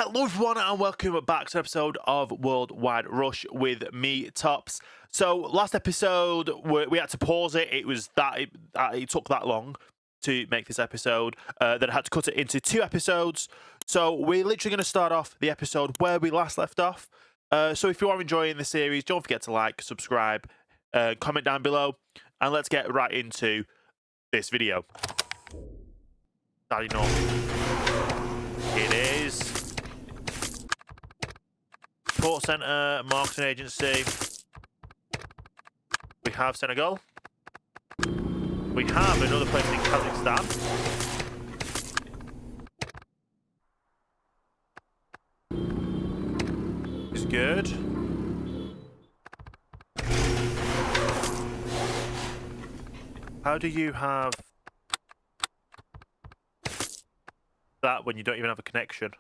Hello everyone and welcome back to an episode of Worldwide Rush with me, Tops. So last episode we had to pause it. It took that long to make this episode. Then I had to cut it into 2 episodes. So we're literally going to start off the episode where we last left off. So if you are enjoying the series, don't forget to like, subscribe, comment down below, and let's get right into this video. Starting off, it is Support Centre, Marketing Agency. We have Senegal. We have another place in Kazakhstan. It's good. How do you have that when you don't even have a connection?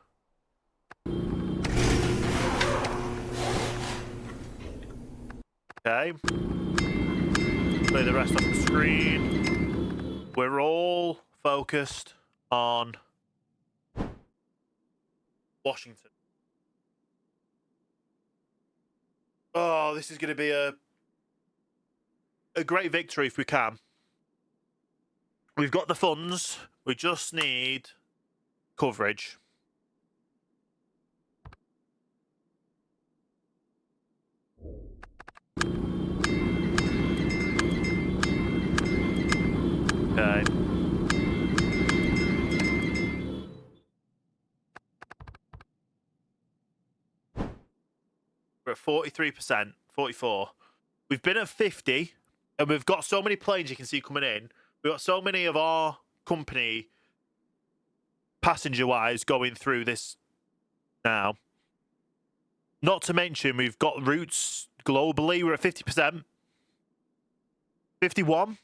Okay. Play the rest off the screen. We're all focused on Washington. Oh, this is going to be a great victory if we can. We've got the funds. We just need coverage. Okay. We're at 43%, 44. We've been at 50, and we've got so many planes you can see coming in. We've got so many of our company, passenger-wise, going through this now. Not to mention, we've got routes globally. We're at 50%. 51.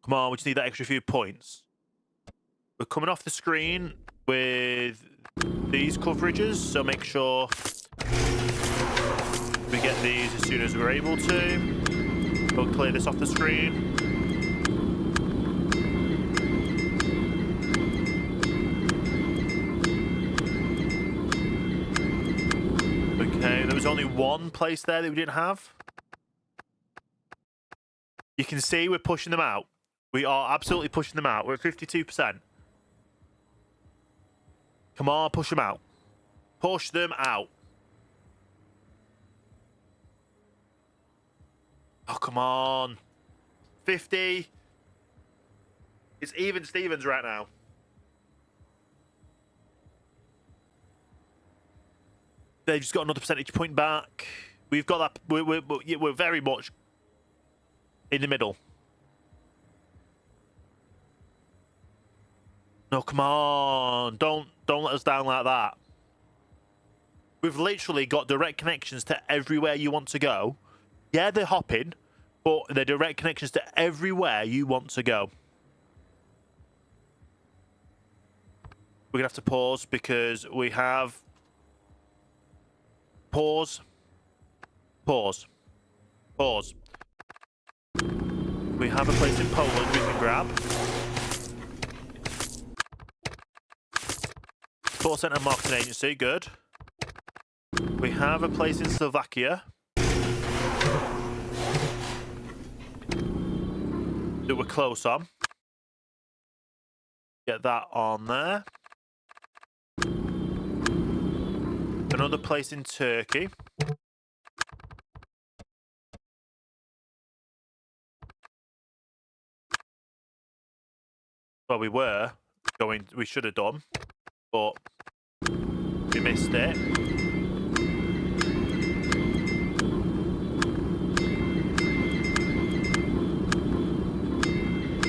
Come on, we just need that extra few points. We're coming off the screen with these coverages, so make sure we get these as soon as we're able to. We'll clear this off the screen. Okay, there was only one place there that we didn't have. You can see we're pushing them out. We are absolutely pushing them out. We're at 52%. Come on, push them out. Push them out. Oh, come on. 50. It's even Stevens right now. They've just got another percentage point back. We've got that. We're very much in the middle. No, come on. Don't let us down like that. We've literally got direct connections to everywhere you want to go. Yeah, they're hopping, but they're direct connections to everywhere you want to go. We're going to have to pause because we have... Pause. Pause. Pause. We have a place in Poland we can grab. Support Centre Marketing Agency, good. We have a place in Slovakia that we're close on. Get that on there. Another place in Turkey. Well, we should have done, but we missed it.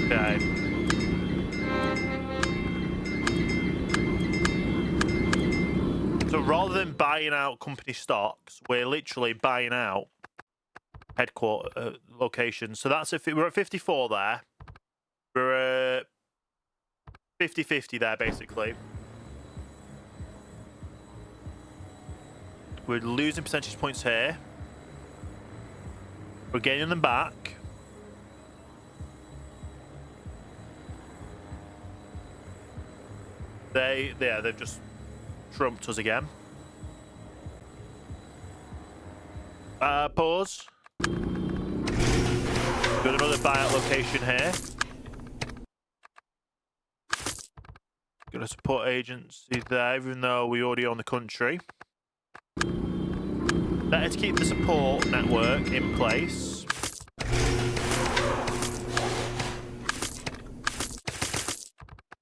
Okay. So rather than buying out company stocks, we're literally buying out headquarter locations. So that's if we're at 54 there. We're at 50-50 there, basically. We're losing percentage points here. We're gaining them back. They've just trumped us again. Pause. Got another buyout location here. Gonna support agency there, even though we already own the country. Let's keep the support network in place.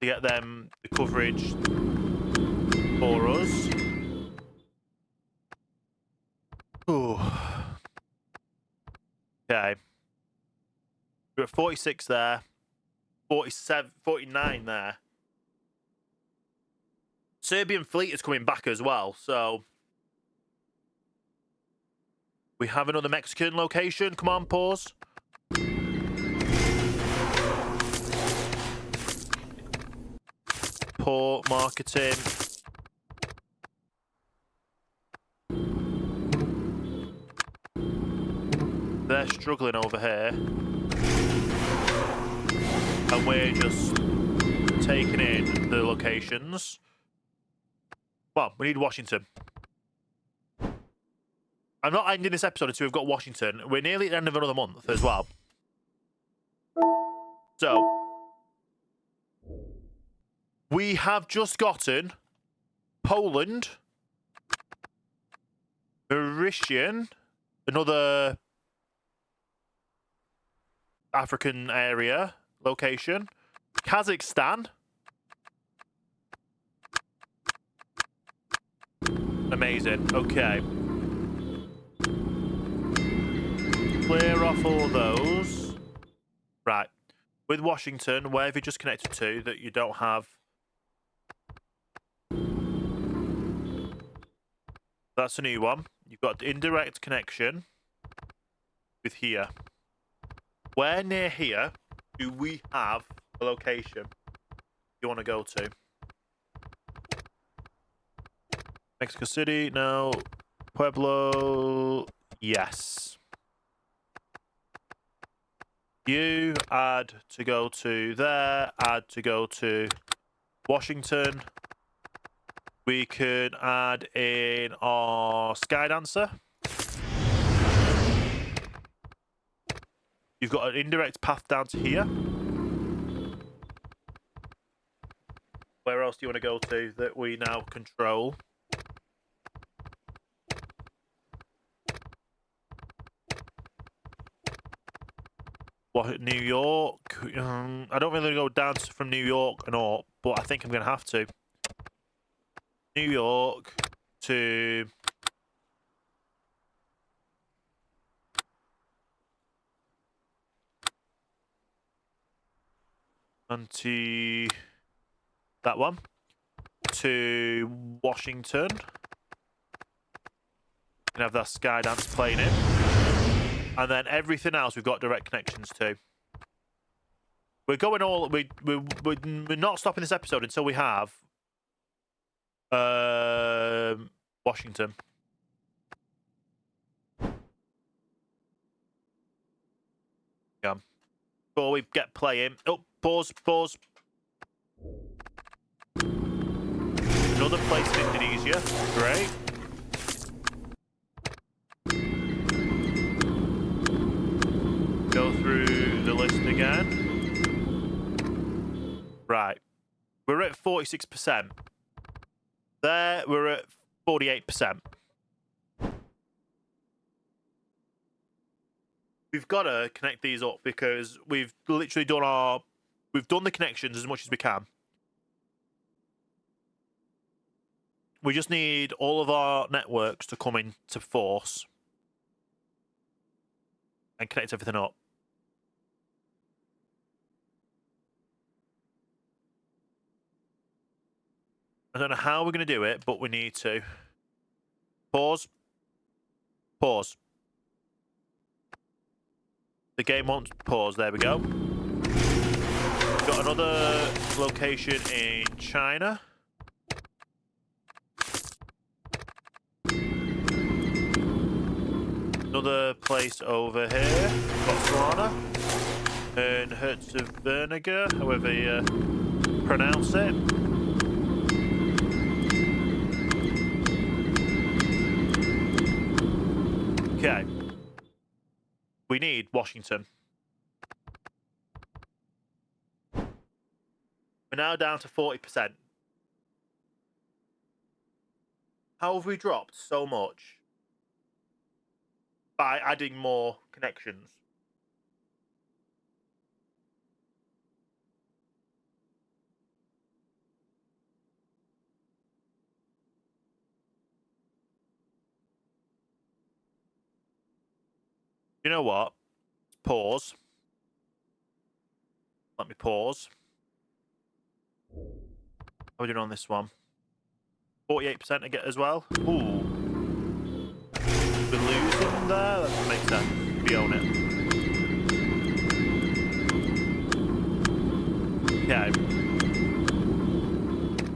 To get them the coverage for us. Ooh. Okay. We're at 46 there. 47, 49 there. Serbian fleet is coming back as well, so we have another Mexican location. Come on, pause. Poor marketing. They're struggling over here. And we're just taking in the locations. Well, we need Washington. I'm not ending this episode until we've got Washington. We're nearly at the end of another month as well. So, we have just gotten Poland, Mauritian, another African area location, Kazakhstan. Amazing. Okay. Clear off all those. Right. With Washington, where have you just connected to that you don't have? That's a new one. You've got indirect connection with here. Where near here do we have a location you want to go to? Mexico City, no. Pueblo, yes. You add to go to there, add to go to Washington. We could add in our Skydancer. You've got an indirect path down to here. Where else do you want to go to that we now control? What, New York? I don't really go down from New York and up, but I think I'm going to have to. New York to that one to Washington. And have that Skydance playing in. And then everything else we've got direct connections to. We're going all we're not stopping this episode until we have Washington. Yeah. Before we get playing. Oh, pause. Another place in Indonesia. Great. Go through the list again. Right. We're at 46%. There, we're at 48%. We've got to connect these up because we've literally done the connections as much as we can. We just need all of our networks to come into force and connect everything up. I don't know how we're going to do it, but we need to. Pause. The game won't pause. There we go. We've got another location in China. Another place over here, Botswana, and Herzegovina, however you pronounce it. need Washington. We're now down to 40%. How have we dropped so much? By adding more connections. You know what? Pause. Let me pause. How are we doing on this one? 48% again as well. Ooh. We're losing there. That makes sense. We own it. Okay.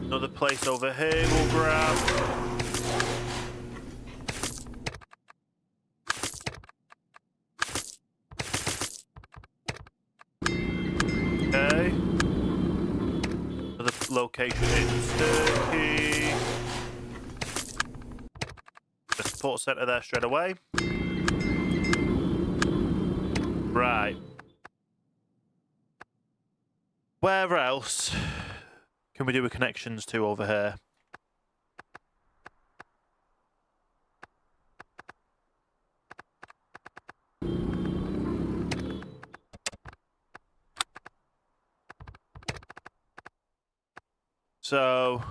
Another place over here we'll grab. Okay. Another location in Turkey. The support center there straight away. Right. Where else can we do a connections to over here? So,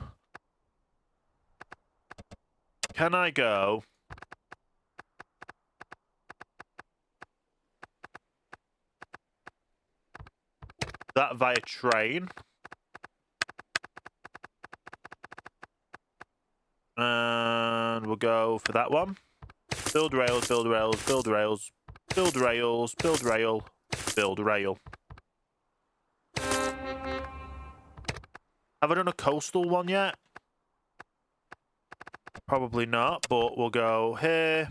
can I go that via train? And we'll go for that one. Build rails, build rails, build rails, build rails, build rail, build rail. Have I done a coastal one yet? Probably not, but we'll go here,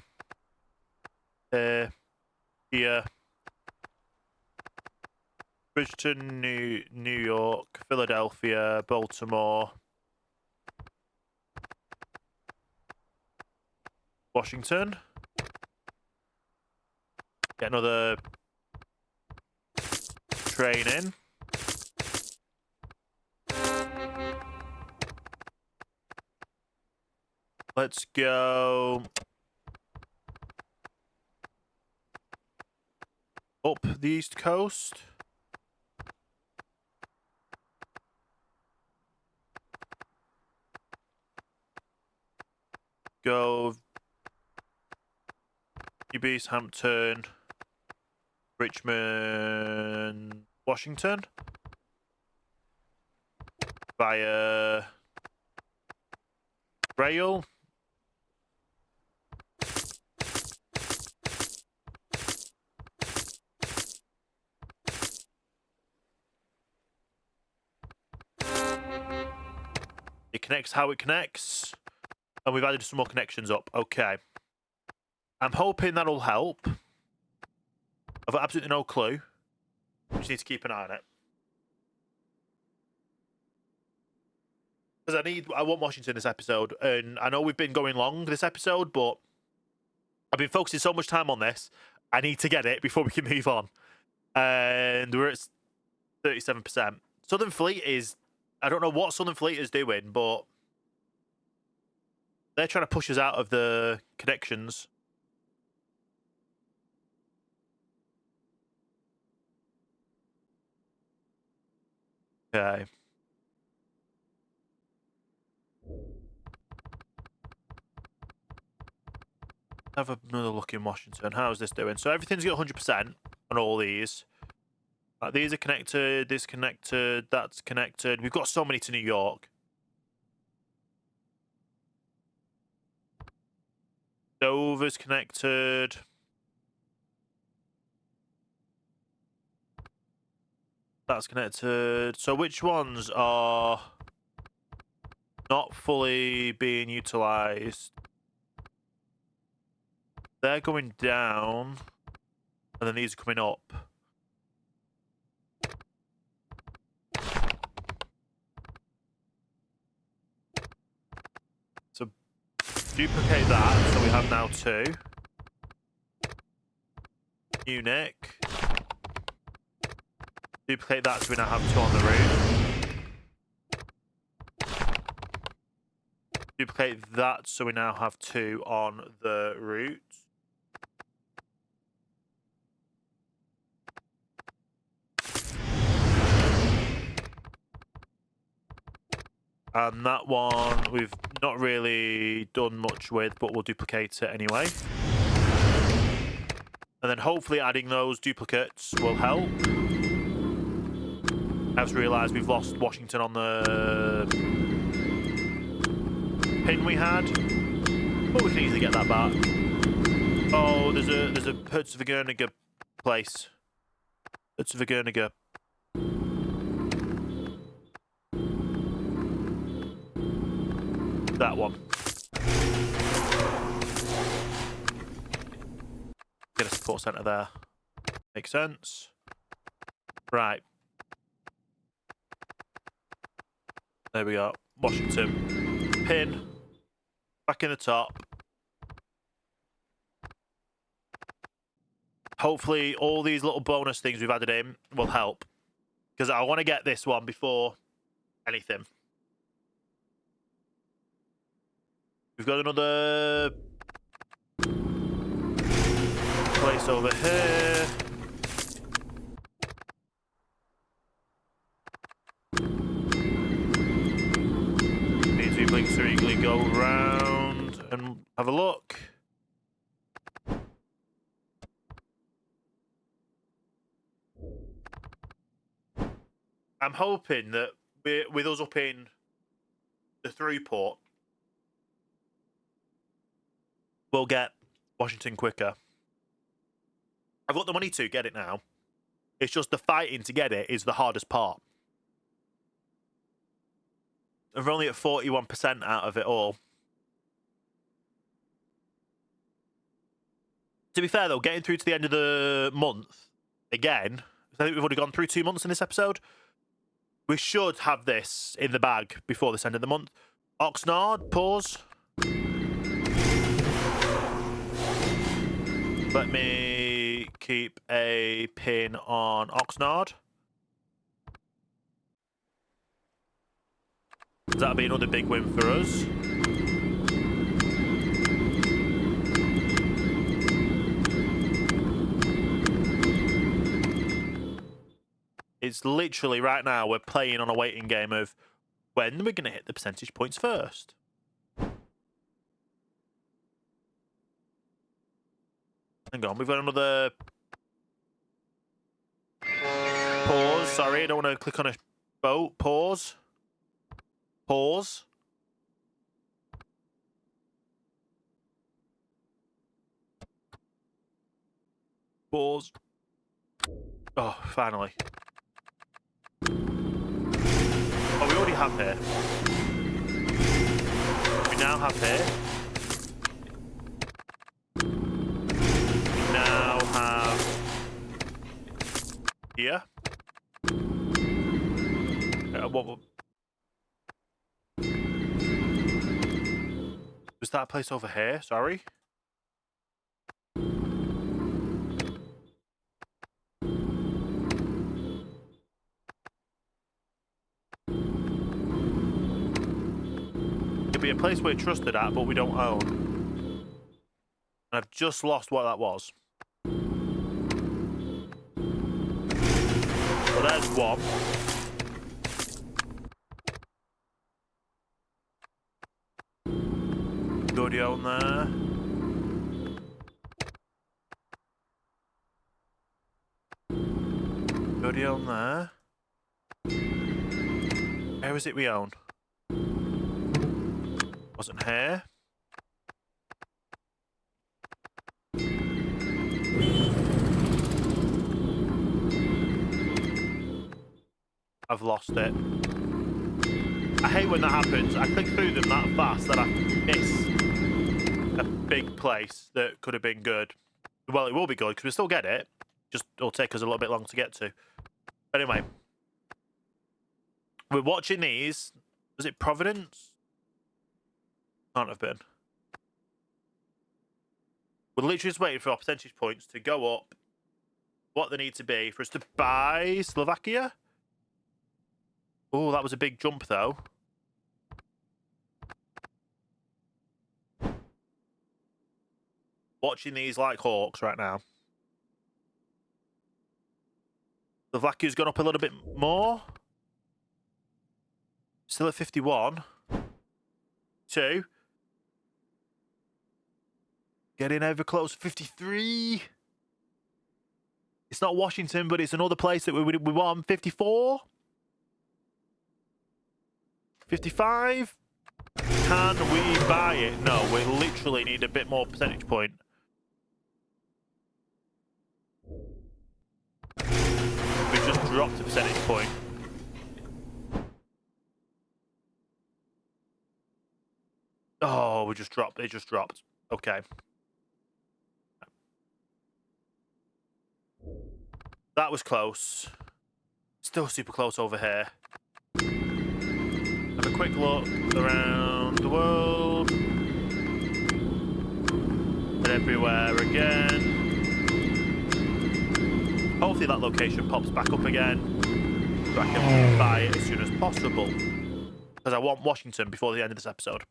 here, here. Bridgeton, New York, Philadelphia, Baltimore, Washington. Get another train in. Let's go up the East Coast. Go East Hampton, Richmond, Washington via rail. It connects how it connects. And we've added some more connections up. Okay. I'm hoping that'll help. I've got absolutely no clue. Just need to keep an eye on it. Because I want Washington this episode. And I know we've been going long this episode, but I've been focusing so much time on this. I need to get it before we can move on. And we're at 37%. Southern Fleet is... I don't know what Southern Fleet is doing, but... they're trying to push us out of the connections. Okay. Have another look in Washington. How's this doing? So everything's got 100% on all these. These are connected, this connected, that's connected. We've got so many to New York. Dover's connected. That's connected. So which ones are not fully being utilized? They're going down, and then these are coming up. So duplicate that, so we have now 2. Unique. Duplicate that so we now have 2 on the route. Duplicate that so we now have 2 on the route. And that one we've not really done much with, but we'll duplicate it anyway. And then hopefully adding those duplicates will help. I just realised we've lost Washington on the pin we had. But we can easily get that back. Oh, there's a Herzegovina place. Herzegovina. That one. Get a support centre there. Makes sense. Right. There we go. Washington. Pin. Back in the top. Hopefully all these little bonus things we've added in will help. Because I want to get this one before anything. We've got another place over here. Means we blink so eagerly go round and have a look. I'm hoping that with us up in the through port, we'll get Washington quicker. I've got the money to get it now. It's just the fighting to get it is the hardest part. And we're only at 41% out of it all. To be fair, though, getting through to the end of the month, again, I think we've already gone through 2 months in this episode. We should have this in the bag before this end of the month. Oxnard, pause. Let me keep a pin on Oxnard. That'll be another big win for us. It's literally right now we're playing on a waiting game of when we're going to hit the percentage points first. Hang on, we've got another pause. Sorry, I don't want to click on a boat. Pause. Pause. Pause. Oh, finally. Oh, we already have here. We now have here. We now have here. What was that place over here? Sorry. It'd be a place we're trusted at, but we don't own. And I've just lost what that was. Well, there's one. Good on there. Good on there. Where is it we own? Wasn't here. I've lost it. I hate when that happens. I click through them that fast that I miss a big place that could have been good. Well, it will be good because we still get it. Just it'll take us a little bit long to get to. But anyway, we're watching these. Was it Providence? Can't have been. We're literally just waiting for our percentage points to go up what they need to be for us to buy Slovakia. Oh, that was a big jump, though. Watching these like hawks right now. Slovakia's gone up a little bit more. Still at 51. 2. Getting ever close. 53. It's not Washington, but it's another place that we want. 54. 55. Can we buy it? No, we literally need a bit more percentage point. We just dropped a percentage point. Oh, we just dropped. It just dropped. Okay. That was close. Still super close over here. Have a quick look around the world. And everywhere again. Hopefully that location pops back up again. So I can buy it as soon as possible. Because I want Washington before the end of this episode.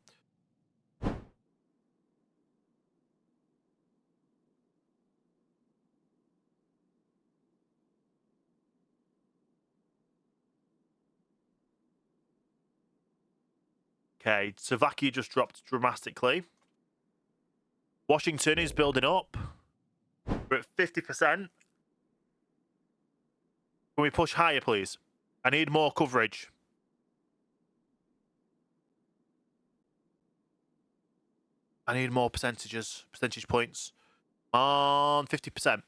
Okay, Slovakia just dropped dramatically. Washington is building up. We're at 50%. Can we push higher, please? I need more coverage. I need more percentage points. On 50%.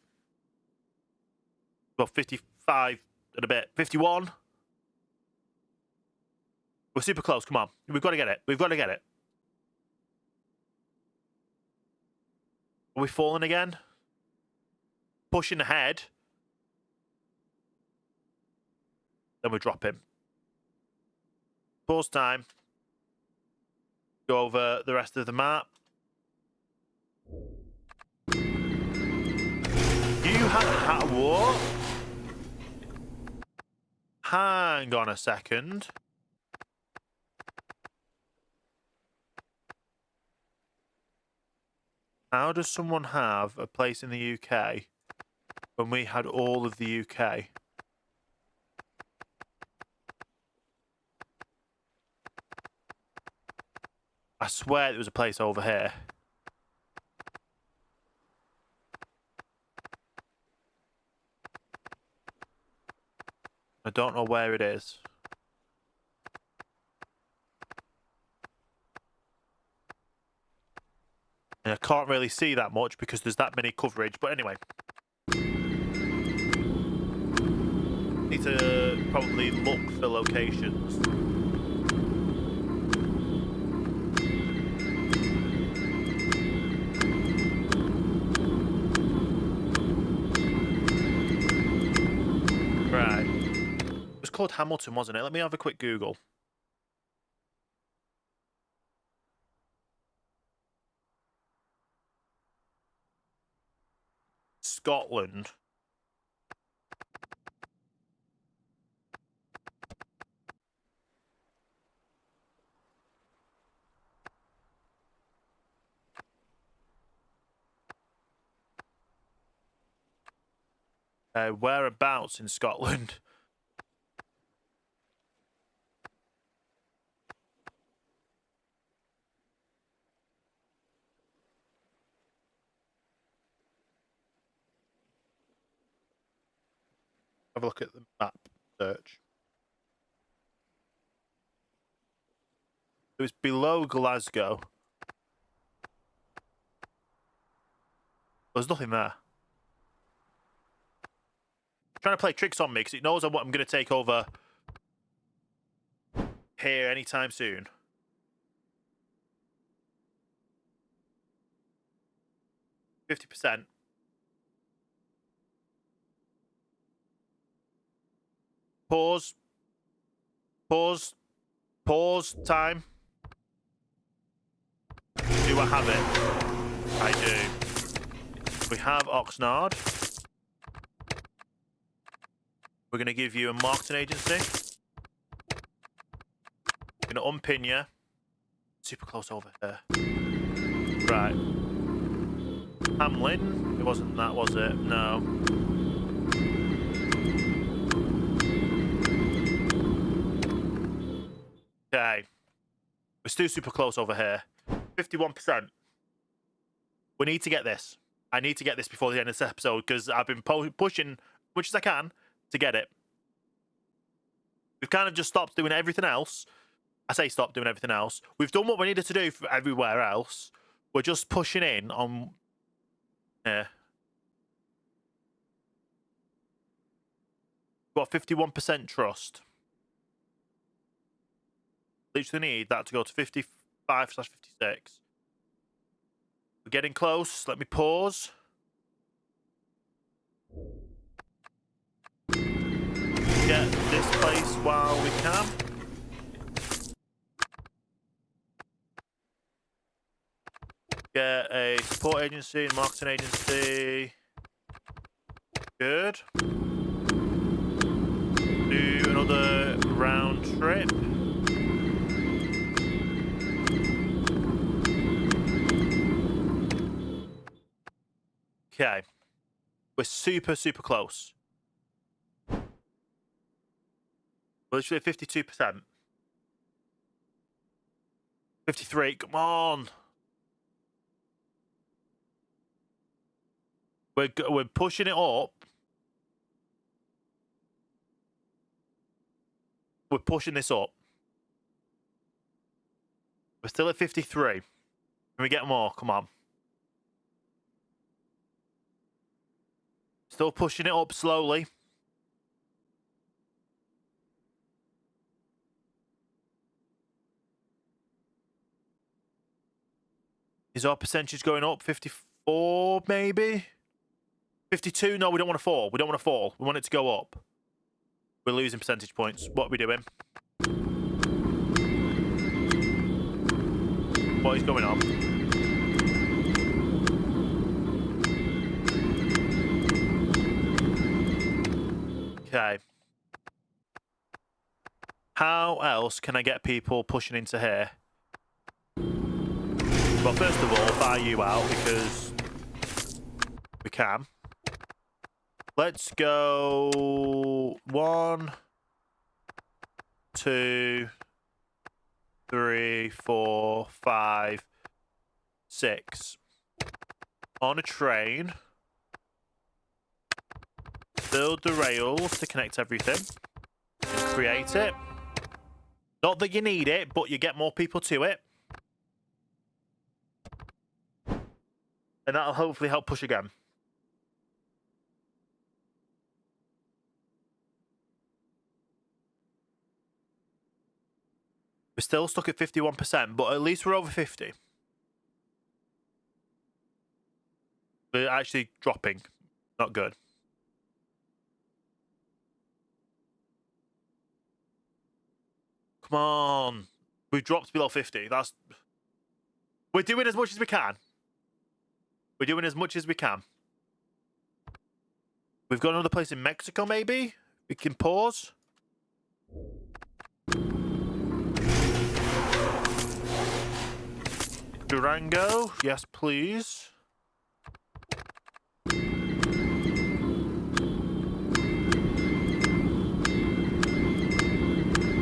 Well, 55 and a bit. 51. We're super close. Come on. We've got to get it. We've got to get it. Are we falling again? Pushing ahead. Then we drop him. Pause time. Go over the rest of the map. You have what? Hang on a second. How does someone have a place in the UK when we had all of the UK? I swear there was a place over here. I don't know where it is. And I can't really see that much because there's that many coverage. But anyway. Need to probably look for locations. Right. It was called Hamilton, wasn't it? Let me have a quick Google. Scotland. Whereabouts in Scotland? Have a look at the map search. It was below Glasgow. There's nothing there. Trying to play tricks on me because it knows what I'm going to take over here anytime soon. %. Pause. Pause. Pause. Time. Do I have it? I do. We have Oxnard. We're going to give you a marketing agency. We're going to unpin you. Super close over here. Right. Hamlin. It wasn't that, was it? No. Okay. We're still super close over here. 51%. We need to get this. I need to get this before the end of this episode because I've been pushing as much as I can to get it. We've kind of just stopped doing everything else. I say stop doing everything else. We've done what we needed to do for everywhere else. We're just pushing in on here. Got 51% trust. Literally need that to go to 55/56. We're getting close. Let me pause. Get this place while we can. Get a support agency and marketing agency. Good. Do another round trip. Okay. We're super, super close. We're literally at 52%. 53. Come on. We're pushing it up. We're pushing this up. We're still at 53. Can we get more? Come on. Still pushing it up slowly. Is our percentage going up? 54 maybe? 52? No, we don't want to fall. We don't want to fall. We want it to go up. We're losing percentage points. What are we doing? What is going on? Okay. How else can I get people pushing into here? Well, first of all, buy you out because we can. Let's go 1, 2, 3, 4, 5, 6. On a train. Build the rails to connect everything. And create it. Not that you need it, but you get more people to it. And that'll hopefully help push again. We're still stuck at 51%, but at least we're over 50. We're actually dropping. Not good. Come on. We've dropped below 50. We're doing as much as we can. We're doing as much as we can. We've got another place in Mexico, maybe? We can pause. Durango. Yes, please.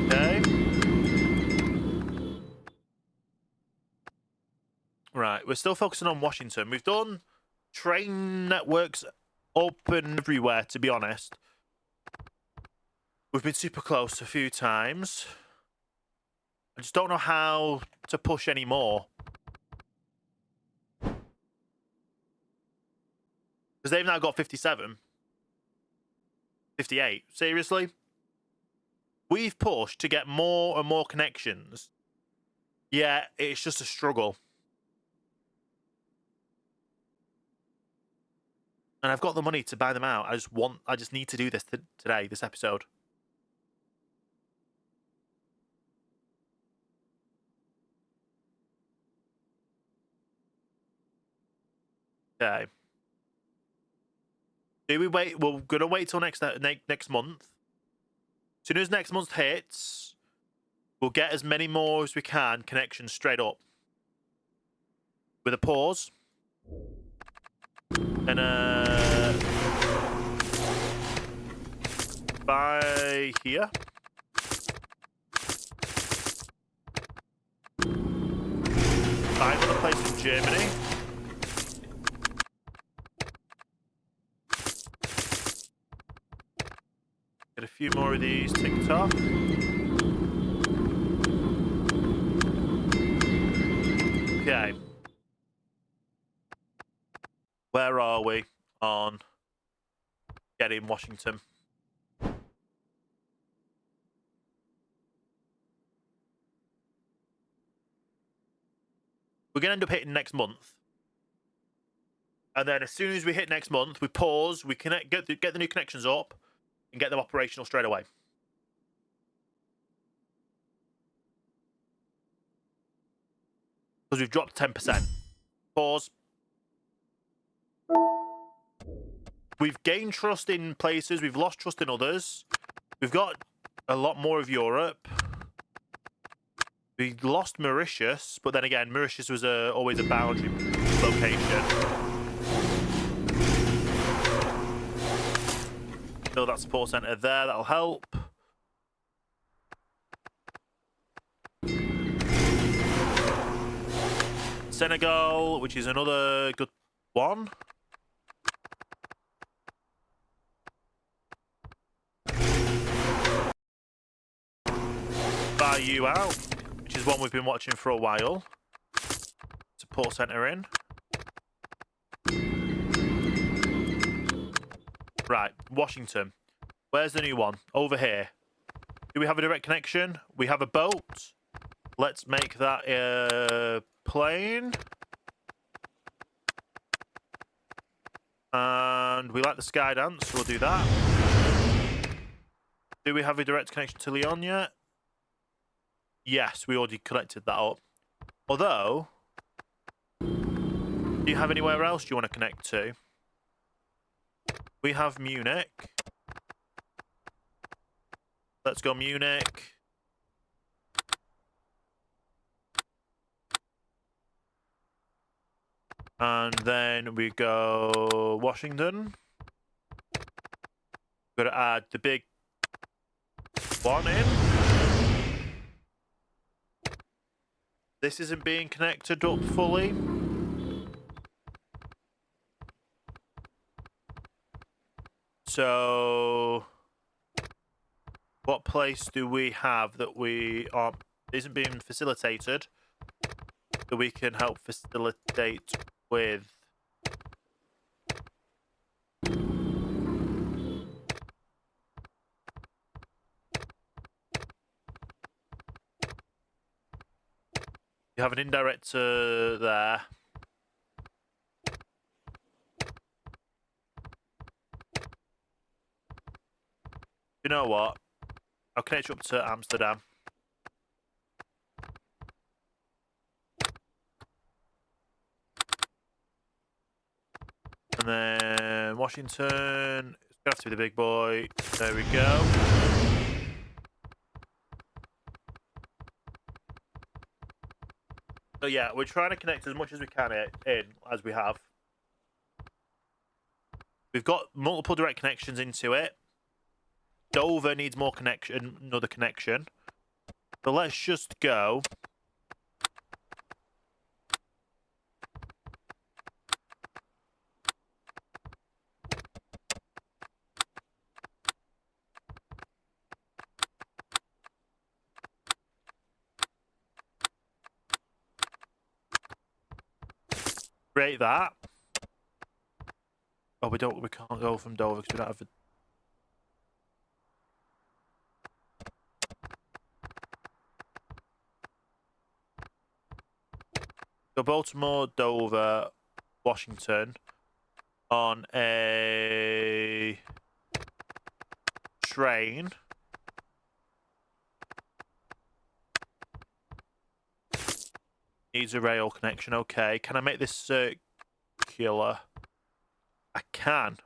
Okay. Right, we're still focusing on Washington. We've done train networks open everywhere, to be honest. We've been super close a few times. I just don't know how to push any more. Because they've now got 57. 58. Seriously? We've pushed to get more and more connections. Yeah, it's just a struggle. And I've got the money to buy them out. I just need to do this today, this episode. Okay. Do we wait? We're gonna wait till next month. As soon as next month hits, we'll get as many more as we can connections straight up. With a pause. And by here. Buy another place in Germany. Get a few more of these ticked off. Okay. Where are we on getting Washington? We're going to end up hitting next month. And then as soon as we hit next month, we pause, we connect, get the new connections up, and get them operational straight away. Because we've dropped 10%. Pause. We've gained trust in places, we've lost trust in others. We've got a lot more of Europe. We lost Mauritius, but then again, Mauritius was always a boundary location. Build that support center there, that'll help. Senegal, which is another good one. Buy you out, which is one we've been watching for a while. Support center in. Right, Washington. Where's the new one? Over here. Do we have a direct connection? We have a boat. Let's make that a plane. And we like the sky dance, so we'll do that. Do we have a direct connection to Lyon yet? Yes, we already collected that up. Although, do you have anywhere else you want to connect to? We have Munich. Let's go Munich. And then we go Washington. We've got to add the big one in. This isn't being connected up fully. So, what place do we have that isn't being facilitated that we can help facilitate with? You have an indirect there. You know what? I'll connect you up to Amsterdam. And then Washington. It's going to have to be the big boy. There we go. So yeah, we're trying to connect as much as we can in, as we have. We've got multiple direct connections into it. Dover needs more connection, another connection. But let's just go. Create that. Oh, we can't go from Dover because we don't have a... So Baltimore, Dover, Washington on a train. Needs a rail connection. Okay. Can I make this circular? I can.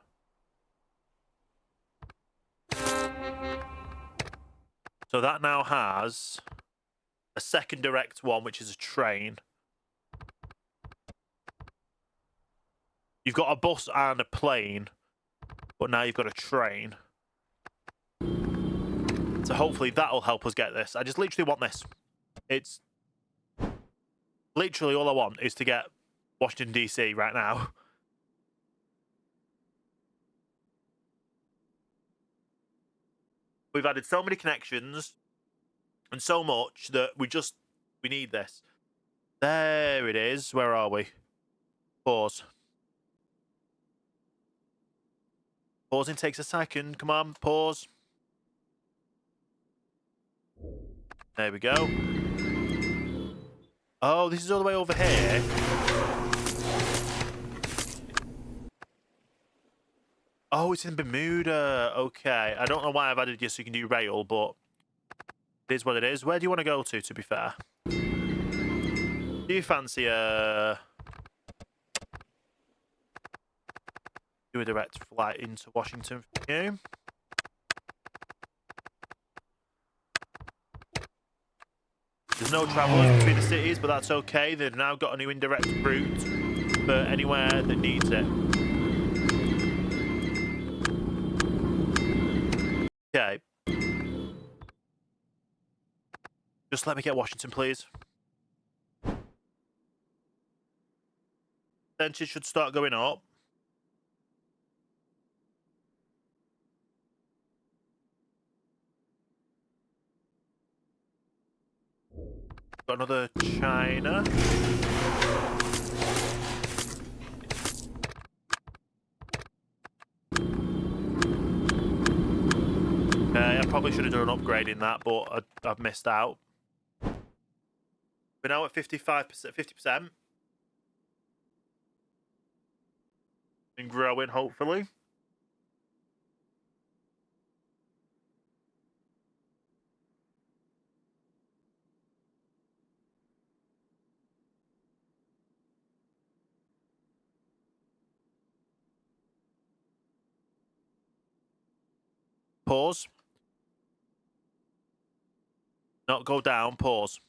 So that now has a second direct one, which is a train. You've got a bus and a plane, but now you've got a train. So hopefully that'll help us get this. I just literally want this. It's literally all I want is to get Washington, D.C. right now. We've added so many connections and so much that we need this. There it is. Where are we? Pause. Pausing takes a second. Come on, pause. There we go. Oh, this is all the way over here. Oh, it's in Bermuda. Okay. I don't know why I've added you so you can do rail, but it is what it is. Where do you want to go to be fair? Do you fancy do a direct flight into Washington for you? There's no travellers between the cities, but that's okay. They've now got a new indirect route for anywhere that needs it. Okay. Just let me get Washington, please. Percentage should start going up. Got another China. Okay, I probably should have done an upgrade in that, but I've missed out. We're now at 55%, 50%. And growing, hopefully. Pause. Not go down, pause.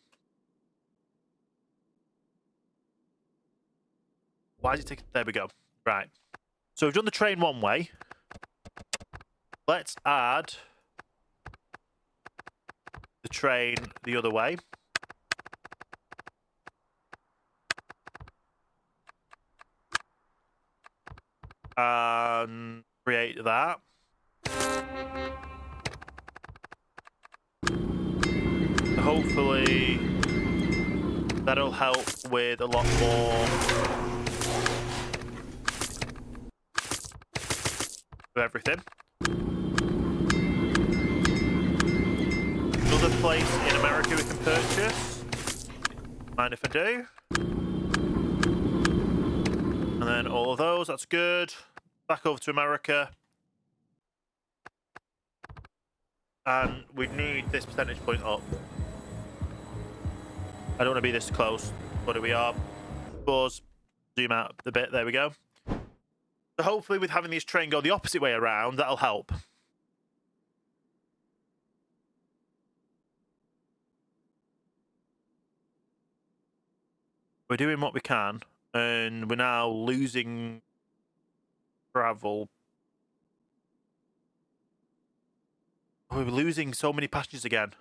Why is it taking... There we go. Right. So we've done the train one way. Let's add the train the other way. And create that. Hopefully that'll help with a lot more of everything. Another place in America we can purchase. Mind if I do? And then all of those, that's good. Back over to America. And we need this percentage point up. I don't want to be this close, but we are. Pause, zoom out a bit, there we go. So hopefully with having this train go the opposite way around, that'll help. We're doing what we can, and we're now losing travel. We're losing so many passengers again.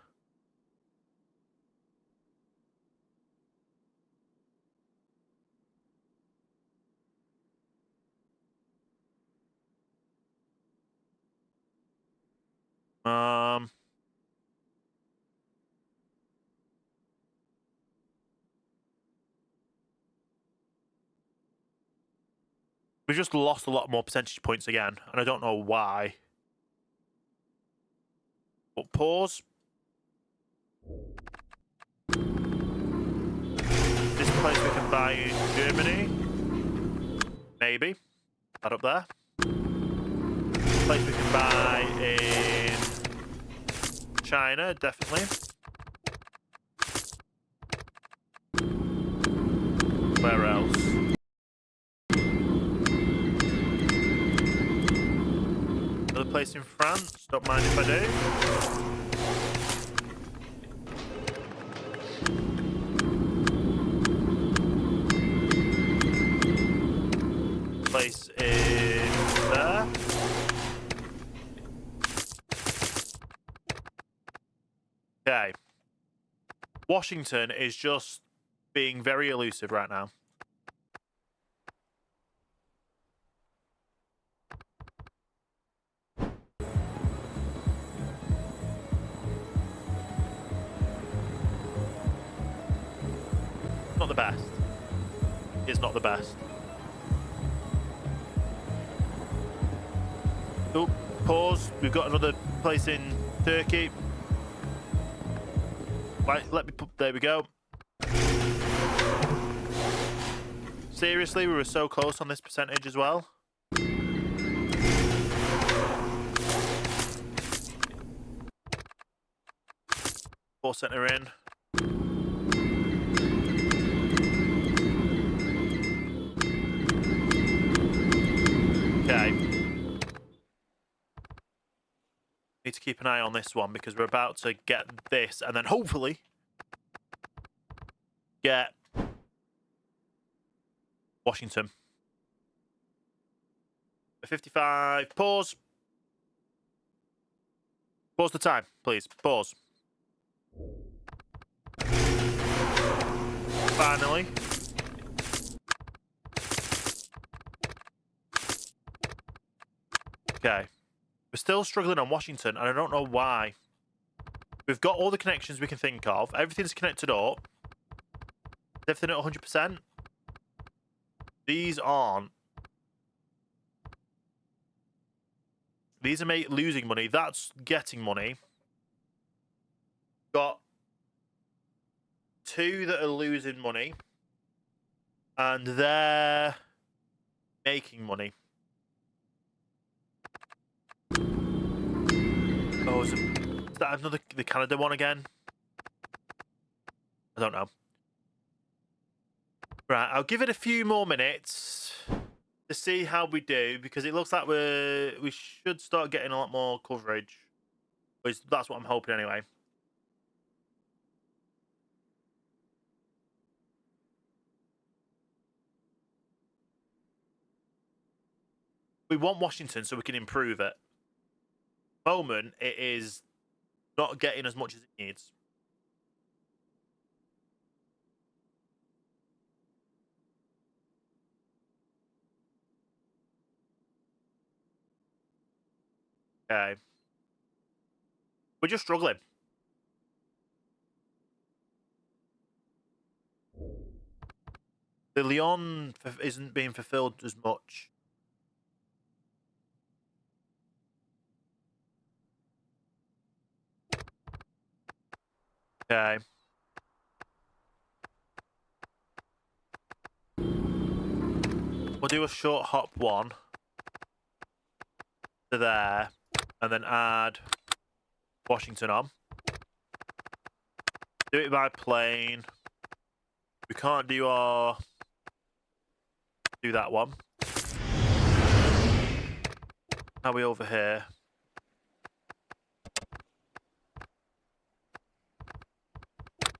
We've just lost a lot more percentage points again, and I don't know why. But pause. This place we can buy in Germany. Maybe. That up there. This place we can buy in China, definitely. Where else? Another place in France. Don't mind if I do. Place is there. Okay. Washington is just being very elusive right now. Not the best. It's not the best. Oh, pause. We've got another place in Turkey. Right, let me put. There we go. Seriously, we were so close on this percentage as well. Four center in. Okay. Need to keep an eye on this one because we're about to get this and then hopefully get Washington. 55. Pause. Pause the time, please. Pause. Finally. Okay. We're still struggling on Washington, and I don't know why. We've got all the connections we can think of. Everything's connected up. Everything at 100%. These aren't. These are losing money. That's getting money. Got 2 that are losing money. And they're making money. Oh, is that another the Canada one again? I don't know. Right, I'll give it a few more minutes to see how we do because it looks like we should start getting a lot more coverage. That's what I'm hoping anyway. We want Washington so we can improve it. At the moment, it is not getting as much as it needs. Okay. We're just struggling. The Lyon isn't being fulfilled as much. Okay. We'll do a short hop one to there and then add Washington on. Do it by plane. We can't do that one. How are we over here?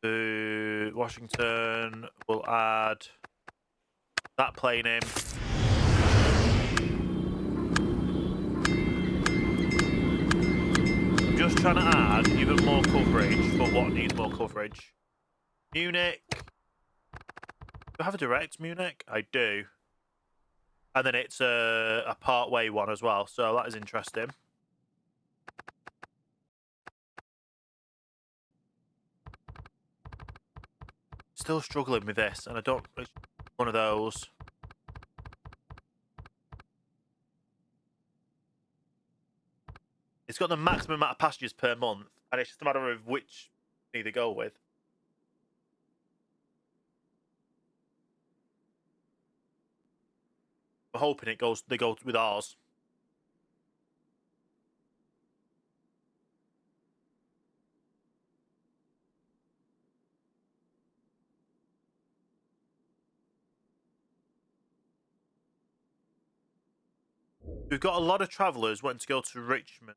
To Washington, we'll add that plane in. I'm just trying to add even more coverage for what needs more coverage. Munich. Do I have a direct Munich? I do. And then it's a part-way one as well, so that is interesting. Still struggling with this, and I don't... It's one of those. It's got the maximum amount of passengers per month, and it's just a matter of which they need to go with. We're hoping they go with ours. We've got a lot of travellers wanting to go to Richmond.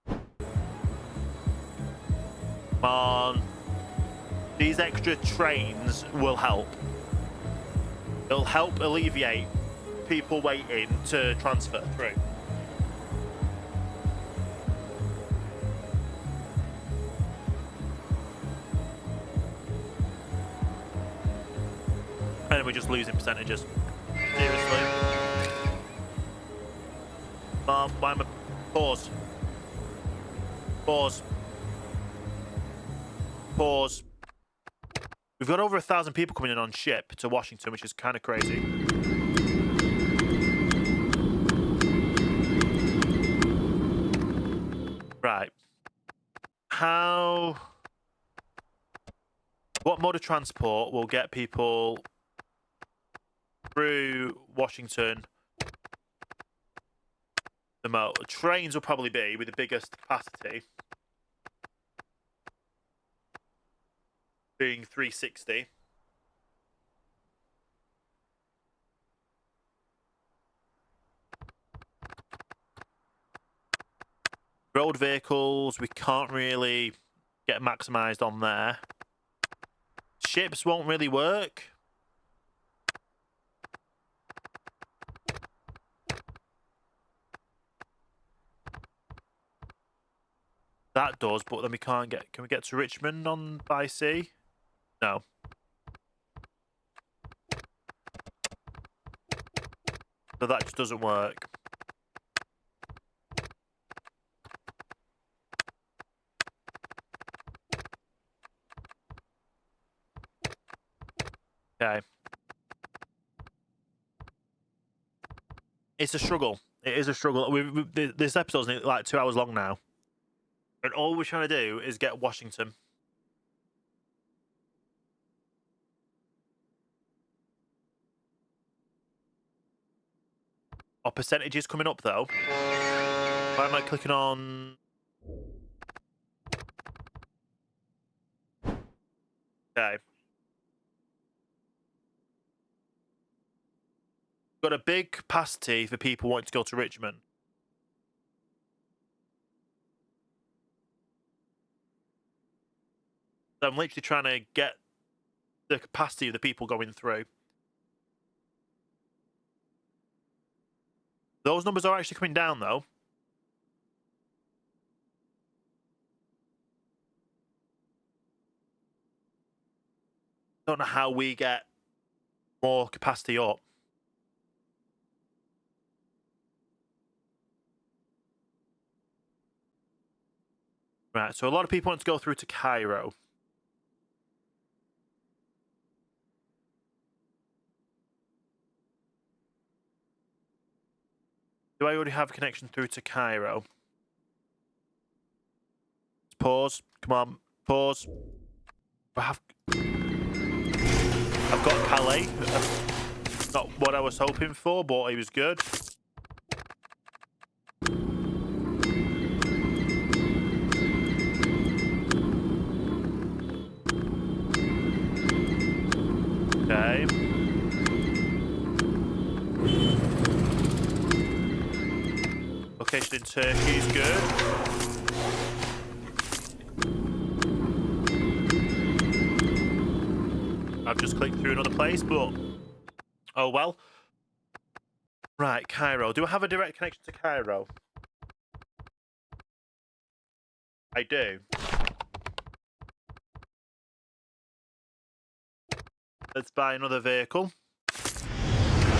Come on. These extra trains will help. It'll help alleviate people waiting to transfer through. And we're just losing percentages. Seriously. Why am I... Pause. Pause. Pause. We've got over 1,000 people coming in on ship to Washington, which is kind of crazy. Right. What mode of transport will get people through Washington the most? Trains will probably be with the biggest capacity, being 360. Road vehicles, we can't really get maximised on there. Ships won't really work. That does, but then we can't get... Can we get to Richmond on by sea? No. So that just doesn't work. Okay. It's a struggle. It is a struggle. This episode's like 2 hours long now. And all we're trying to do is get Washington. Our percentages coming up, though. Why am I clicking on... Okay. Got a big capacity for people wanting to go to Richmond. So I'm literally trying to get the capacity of the people going through. Those numbers are actually coming down, though. Don't know how we get more capacity up. Right, so a lot of people want to go through to Cairo. Do I already have a connection through to Cairo? Pause. Come on. Pause. I've got Calais. Not what I was hoping for, but he was good. Okay. Location in Turkey is good. I've just clicked through another place, but oh well. Right, Cairo. Do I have a direct connection to Cairo? I do. Let's buy another vehicle.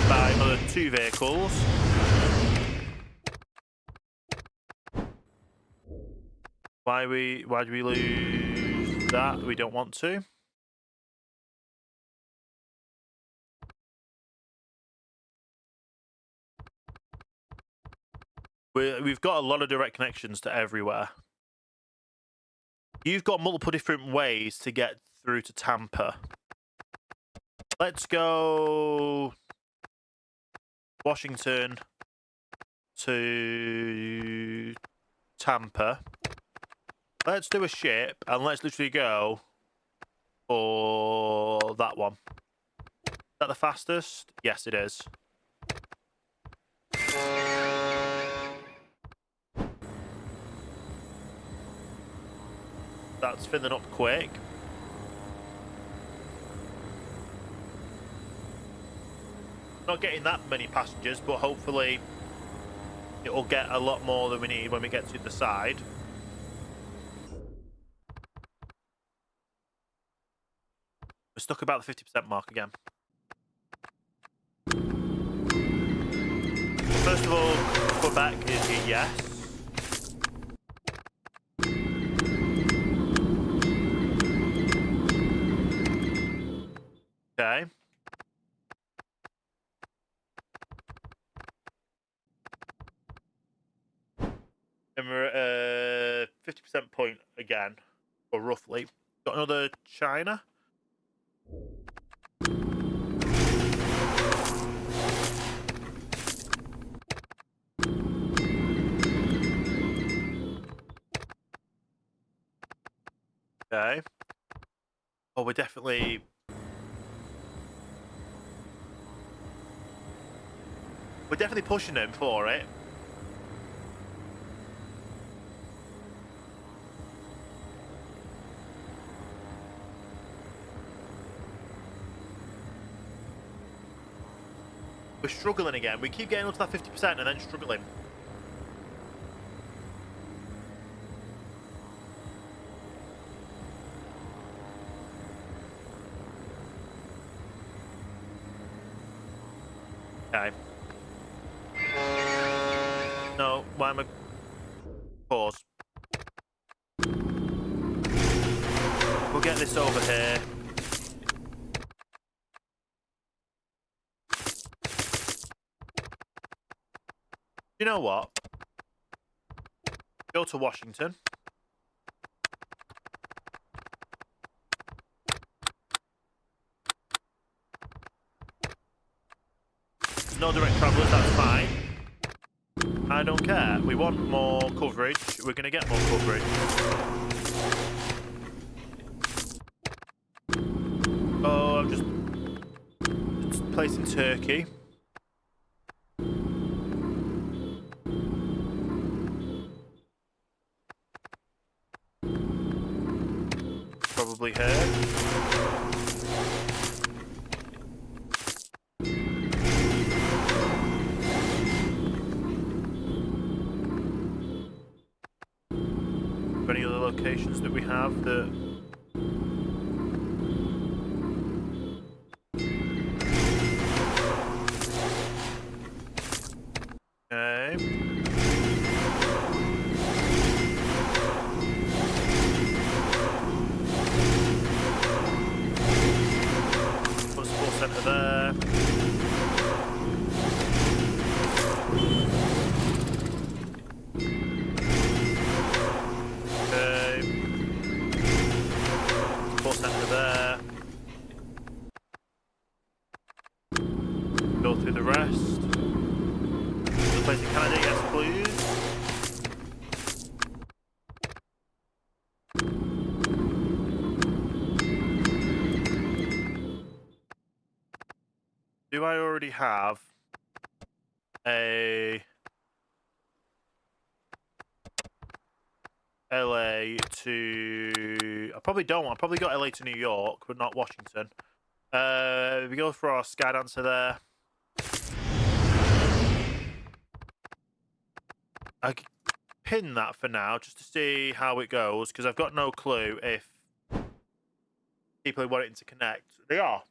Buy another 2 vehicles. Why do we lose that? We don't want to. We've got a lot of direct connections to everywhere. You've got multiple different ways to get through to Tampa. Let's go Washington to Tampa. Let's do a ship and let's literally go for that one. Is that the fastest? Yes, it is. That's filling up quick. Not getting that many passengers, but hopefully it'll get a lot more than we need when we get to the side. We're stuck about the 50% mark again. First of all, Quebec is a yes. Okay. And we're at a 50% point again, or roughly. Got another China. Okay. Oh, we're definitely pushing them for it. We're struggling again. We keep getting up to that 50% and then struggling. Okay. No, why am I... Pause. We'll get this over here. You know what? Go to Washington. No direct travellers, that's fine. I don't care. We want more coverage. We're going to get more coverage. Oh, I'm just placing Turkey. Probably here. Any other locations that we have that... Okay. Put support centre there. Okay. Support centre there. Go through the rest. The place in Canada, yes please. Do I already have a LA to... I probably don't. I probably got LA to New York, but not Washington. We go for our Sky Dancer there. I pin that for now, just to see how it goes, because I've got no clue if people are wanting to connect. They are.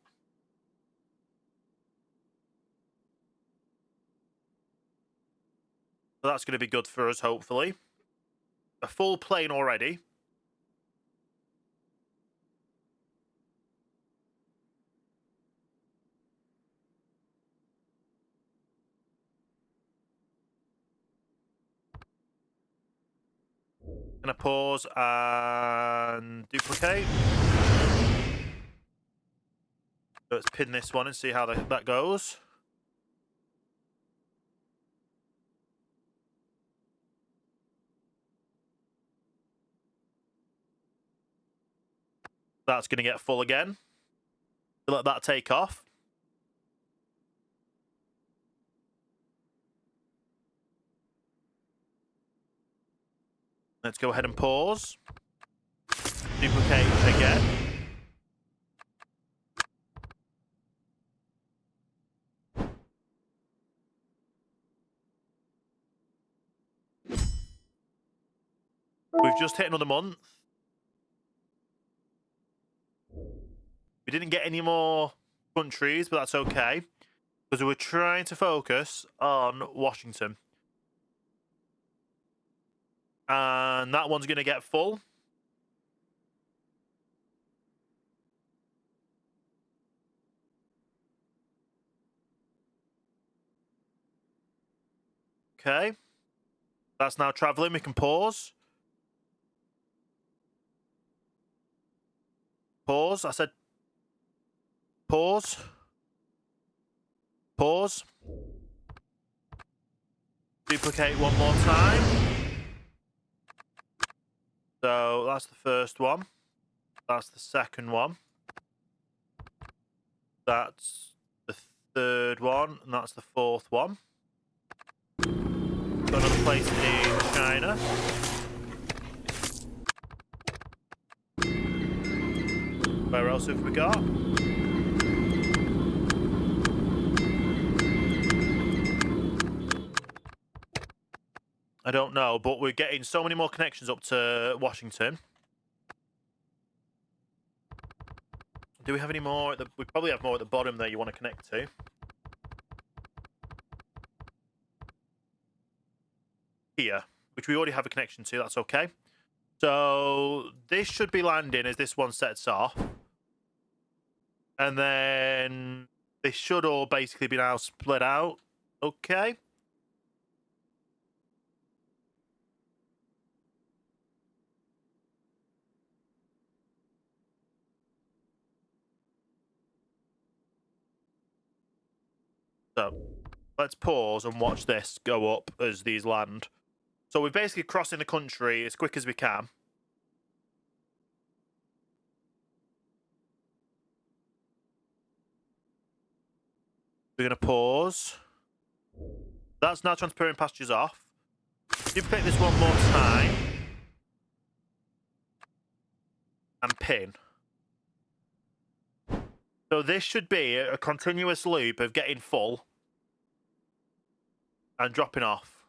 So that's going to be good for us, hopefully. A full plane already. Gonna pause and duplicate. So let's pin this one and see how that goes. That's going to get full again. Let that take off. Let's go ahead and pause. Duplicate again. We've just hit another month. We didn't get any more countries, but that's okay. Because we're trying to focus on Washington. And that one's going to get full. Okay. That's now traveling. We can pause. Pause. I said pause. Pause. Duplicate one more time. So that's the first one. That's the second one. That's the third one. And that's the fourth one. Got another place in China. Where else have we got? I don't know, but we're getting so many more connections up to Washington. Do we have any more? We probably have more at the bottom there you want to connect to. Here, which we already have a connection to, that's okay. So this should be landing as this one sets off. And then they should all basically be now split out. Okay. So let's pause and watch this go up as these land. So we're basically crossing the country as quick as we can. We're going to pause. That's now transferring pastures off. Duplicate this one more time. And pin. So this should be a continuous loop of getting full and dropping off,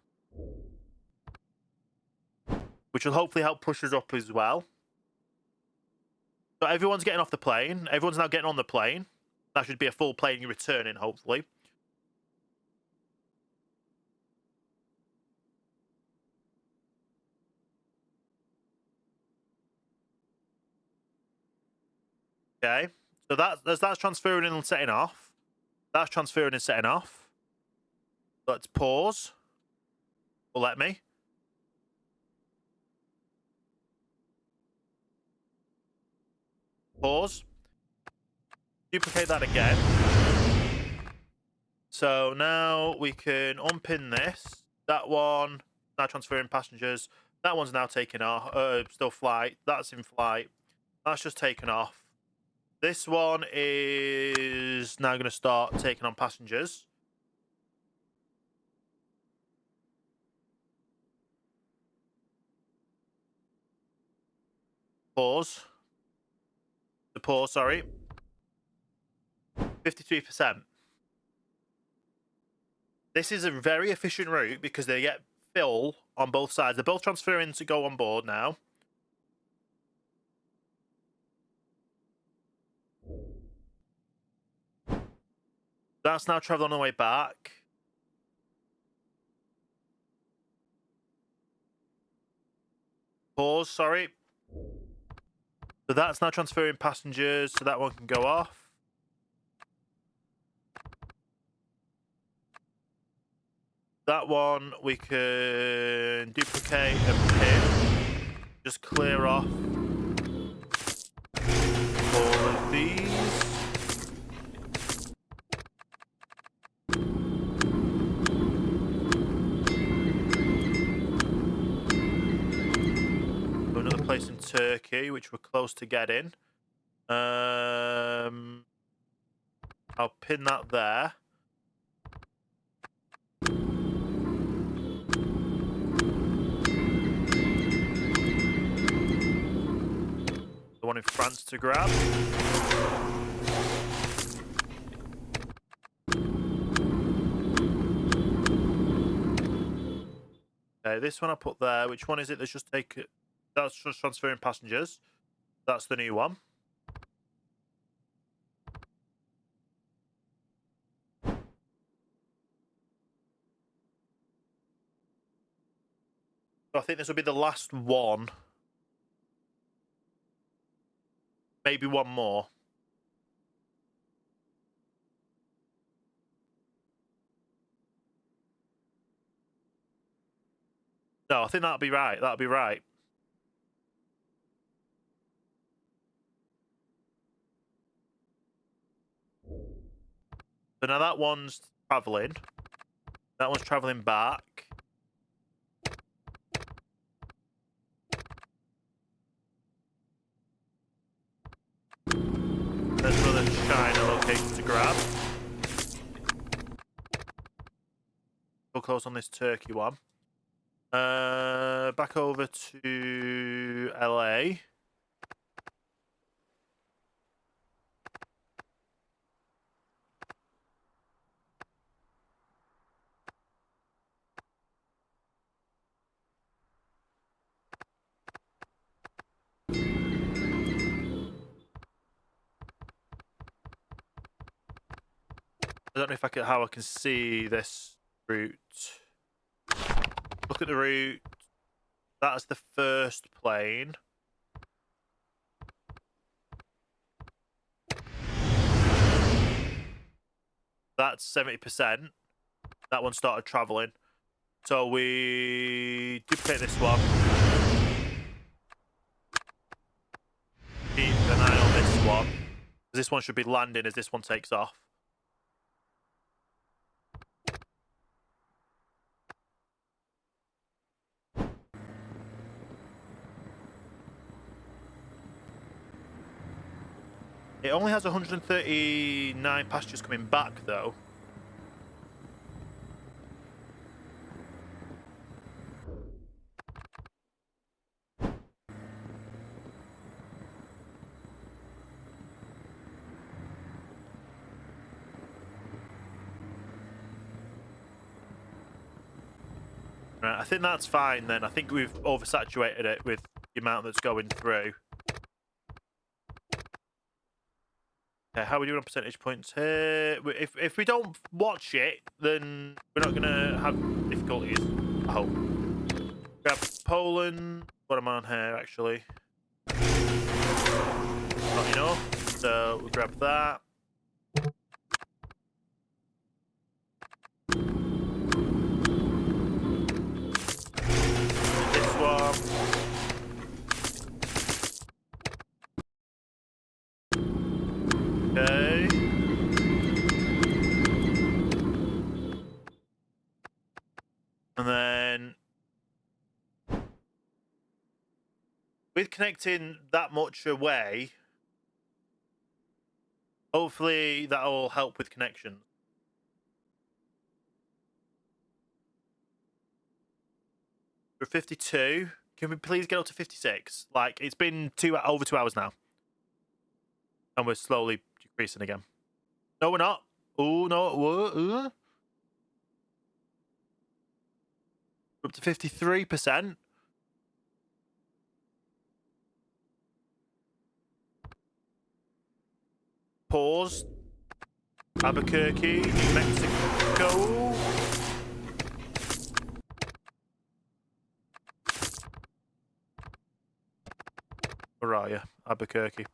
which will hopefully help push us up as well. So everyone's getting off the plane. Everyone's now getting on the plane. That should be a full plane returning, hopefully. Okay. So that's transferring and setting off. That's transferring and setting off. Let's pause. Will let me. Pause. Duplicate that again. So now we can unpin this. That one now transferring passengers. That one's now taken off. Still flight. That's in flight. That's just taken off. This one is now going to start taking on passengers. Pause. The pause, sorry. 53%. This is a very efficient route because they get fill on both sides. They're both transferring to go on board now. That's now traveling on the way back. Pause, sorry. So that's now transferring passengers, so that one can go off. That one we can duplicate and pin. Just clear off all of these. Another place in Turkey, which we're close to getting. I'll pin that there. one in France to grab. Okay, this one I put there. Which one is it? Let's just take it. That's just transferring passengers. That's the new one. So I think this will be the last one. Maybe one more. No, I think that'll be right. That'll be right. So now that one's travelling. That one's travelling back. There's another China location to grab. Go close on this Turkey one. Back over to LA. I don't know if how I can see this route. Look at the route. That's the first plane. That's 70%. That one started traveling. So we duplicate this one. Keep an eye on this one. This one should be landing as this one takes off. It only has 139 passengers coming back, though. Right, I think that's fine then. I think we've oversaturated it with the amount that's going through. Okay, how are we doing on percentage points here? If we don't watch it, then we're not going to have difficulties, I hope. Grab Poland. What am I on here, actually? Not enough, so we'll grab that. This one. Okay. And then with connecting that much away, hopefully that'll help with connections. We're 52. Can we please get up to 56? Like, it's been over 2 hours now. And we're slowly decreasing again. No, we're not. Oh, no. We're up to 53%. Pause. Albuquerque, New Mexico. Where are you? Albuquerque.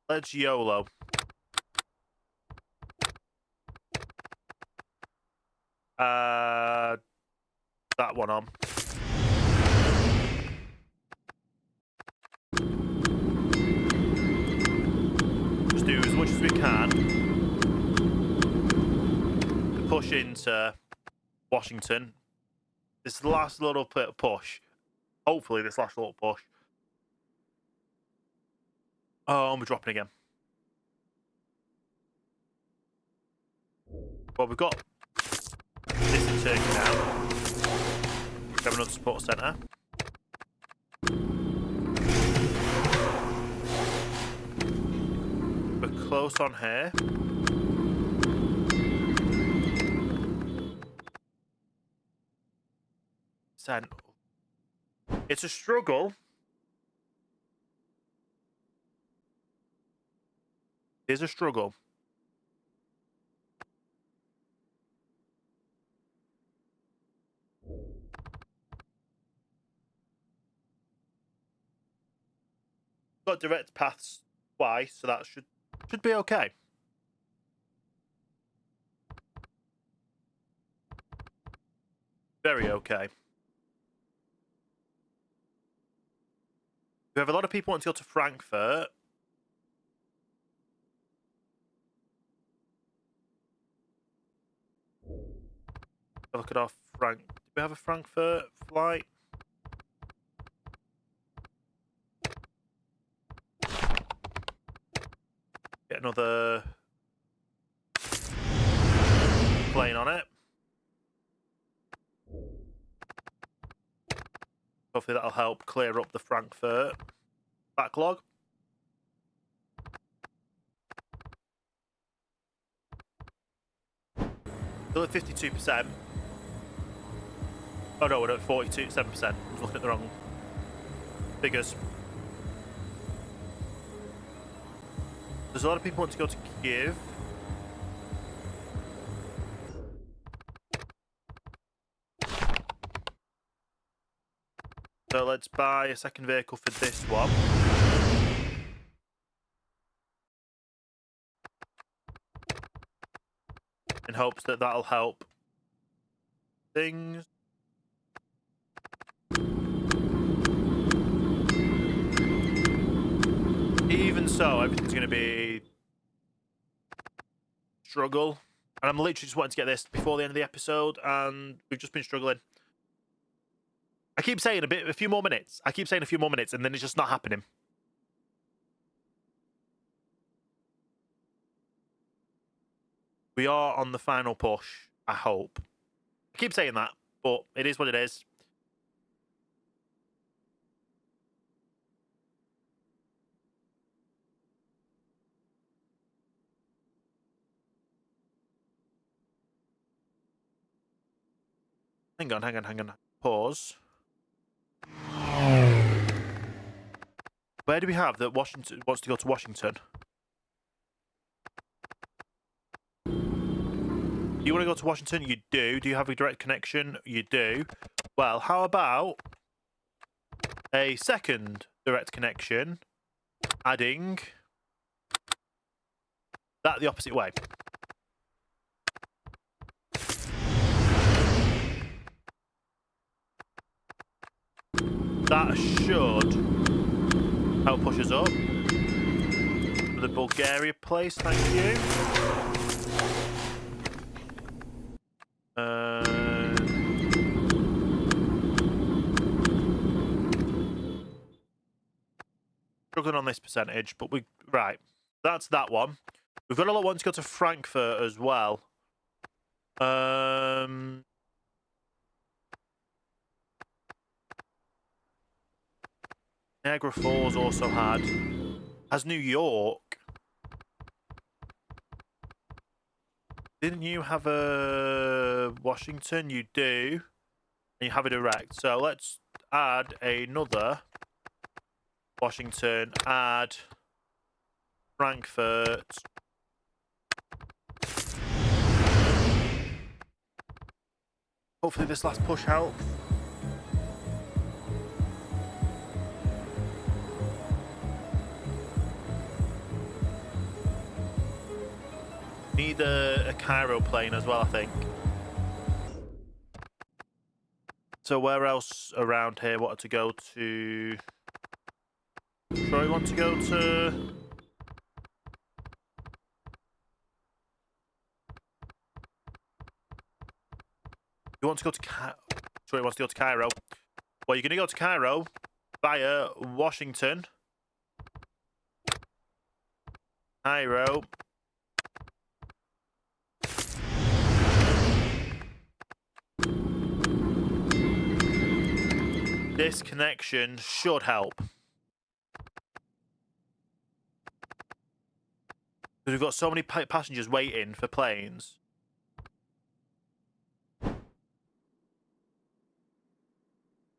Let's YOLO. That one on. Just do as much as we can to push into Washington. This last little bit of push. Hopefully this last little push. Oh, and we're dropping again. Well, we've got this in Turkey now. We have another support centre. close on here. Send. It's a struggle. It is a struggle. Got direct paths twice, so that should be okay. Very okay. We have a lot of people want to go to Frankfurt. Look at our Did we have a Frankfurt flight? Get another plane on it. Hopefully that'll help clear up the Frankfurt backlog. Still at 52%. Oh no, we're at 7%. I was looking at the wrong figures. There's a lot of people want to go to Kiev. So let's buy a second vehicle for this one. In hopes that that'll help things. Even so, everything's going to be struggle. And I'm literally just wanting to get this before the end of the episode, and we've just been struggling. I keep saying a few more minutes. I keep saying a few more minutes, and then it's just not happening. We are on the final push, I hope. I keep saying that, but it is what it is. Hang on. Pause. Where do we have that Washington wants to go to Washington? You want to go to Washington? You do. Do you have a direct connection? You do. Well, how about a second direct connection, adding that the opposite way? That should help push us up. For the Bulgaria place, thank you. Struggling on this percentage, but right. That's that one. We've got a lot wanting to go to Frankfurt as well. Niagara Falls also has New York. Didn't you have a Washington? You do. And you have a direct. So let's add another Washington, add Frankfurt. Hopefully this last push helps. Need a Cairo plane as well, I think. So where else around here wanted to go to? Troy want to go to? You want to go to Troy wants to go to Cairo. Well, you're going to go to Cairo via Washington. Cairo. This connection should help. Because we've got so many passengers waiting for planes. We're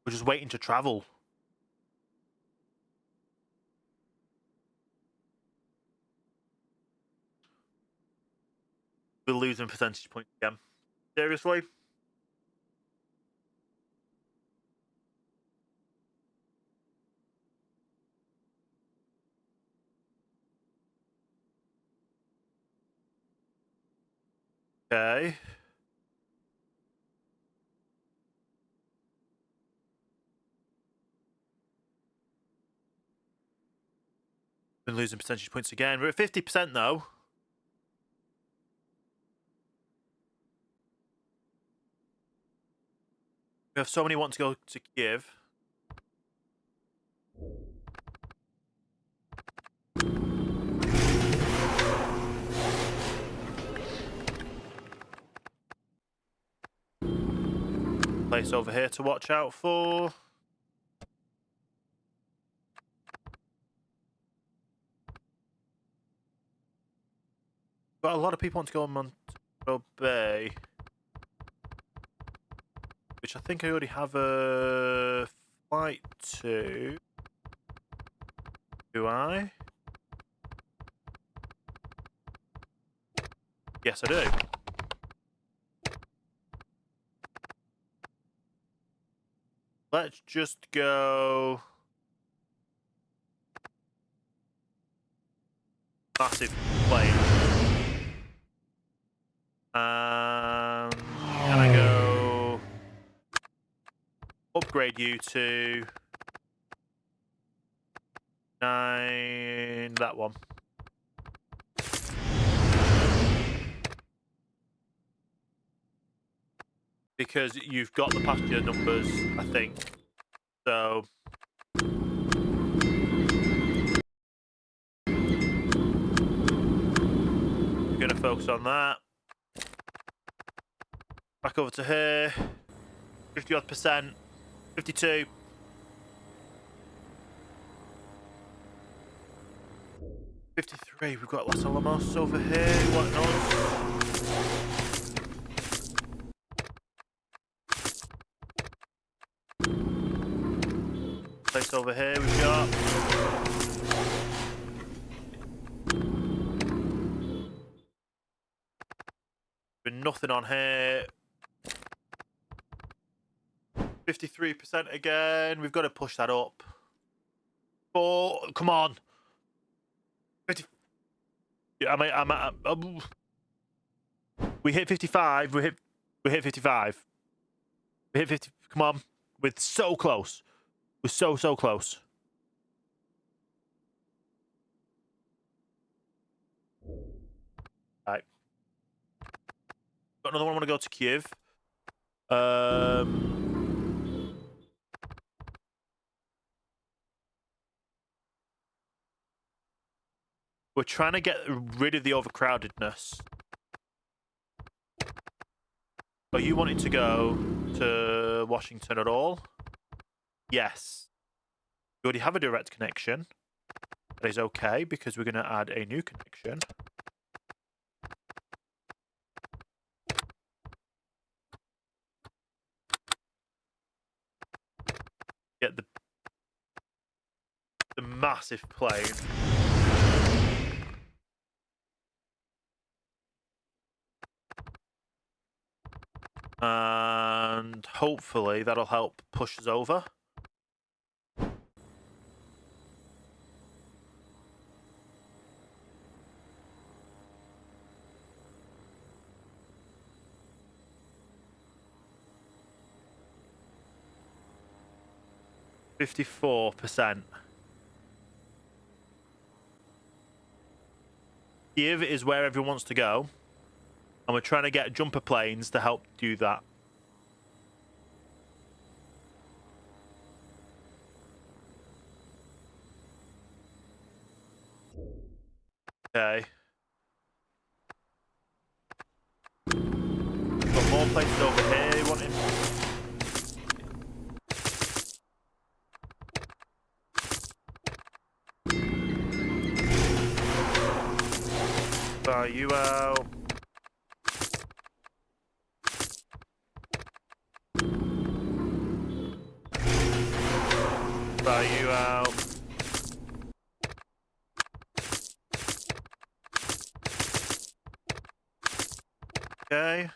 just waiting to travel. We're losing percentage points again. Seriously? Okay. Been losing percentage points again. We're at 50% though. We have so many want to go to Kiev. Place over here to watch out for. Got a lot of people want to go on Montego Bay, which I think I already have a flight to. Do I? Yes, I do. Let's just go. Massive plane. Can I go upgrade you to 9? That one. Because you've got the passenger numbers, I think. So we're gonna focus on that. Back over to here. 50-odd%. 52. 53. We've got Los Alamos over here. What knows? Place over here we've got. Been nothing on here. 53% again. We've got to push that up. 4. Come on. 50. Yeah, we hit 55. We hit 55. We hit 50. Come on. We're so close. We're so close. Right. Got another one. I want to go to Kiev. We're trying to get rid of the overcrowdedness. Are you wanting to go to Washington at all? Yes. We already have a direct connection. That is okay because we're going to add a new connection. Get the massive plane. And hopefully that'll help push us over. %. Kiev is where everyone wants to go. And we're trying to get jumper planes to help do that. Okay. Got more places over here wanting. Fire you out. Fire you out. Okay.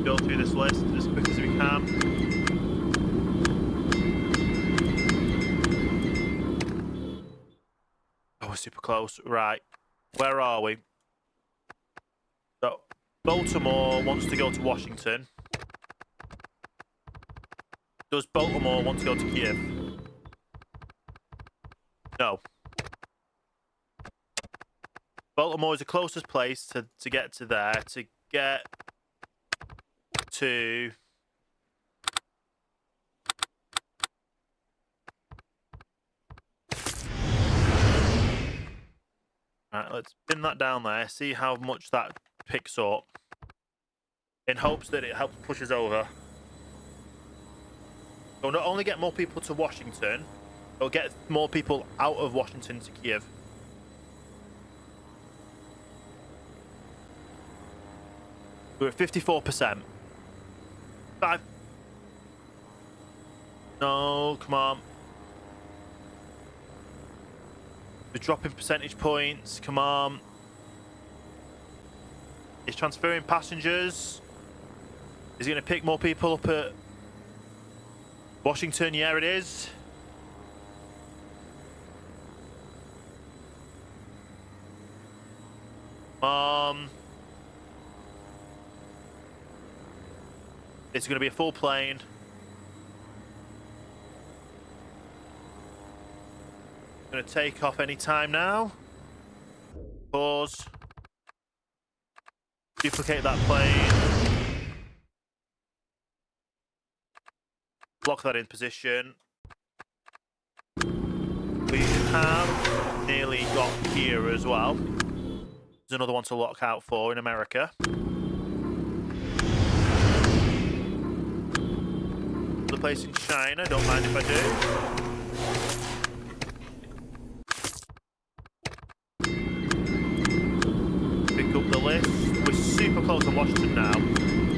Go through this list as quick as we can. Oh, we're super close. Right. Where are we? So, Baltimore wants to go to Washington. Does Baltimore want to go to Kiev? No. Baltimore is the closest place to get to there, to get to... Right, let's pin that down there, see how much that picks up, in hopes that it helps push us over. So not only get more people to Washington, it'll get more people out of Washington to Kiev. We're at 54%. 5. No, come on. We're dropping percentage points. Come on. It's transferring passengers. Is he going to pick more people up at Washington? Yeah, it is. It's going to be a full plane. Going to take off any time now. Pause. Duplicate that plane. Lock that in position. We have nearly got here as well. There's another one to lock out for in America. Another place in China, don't mind if I do. Pick up the list. We're super close to Washington now.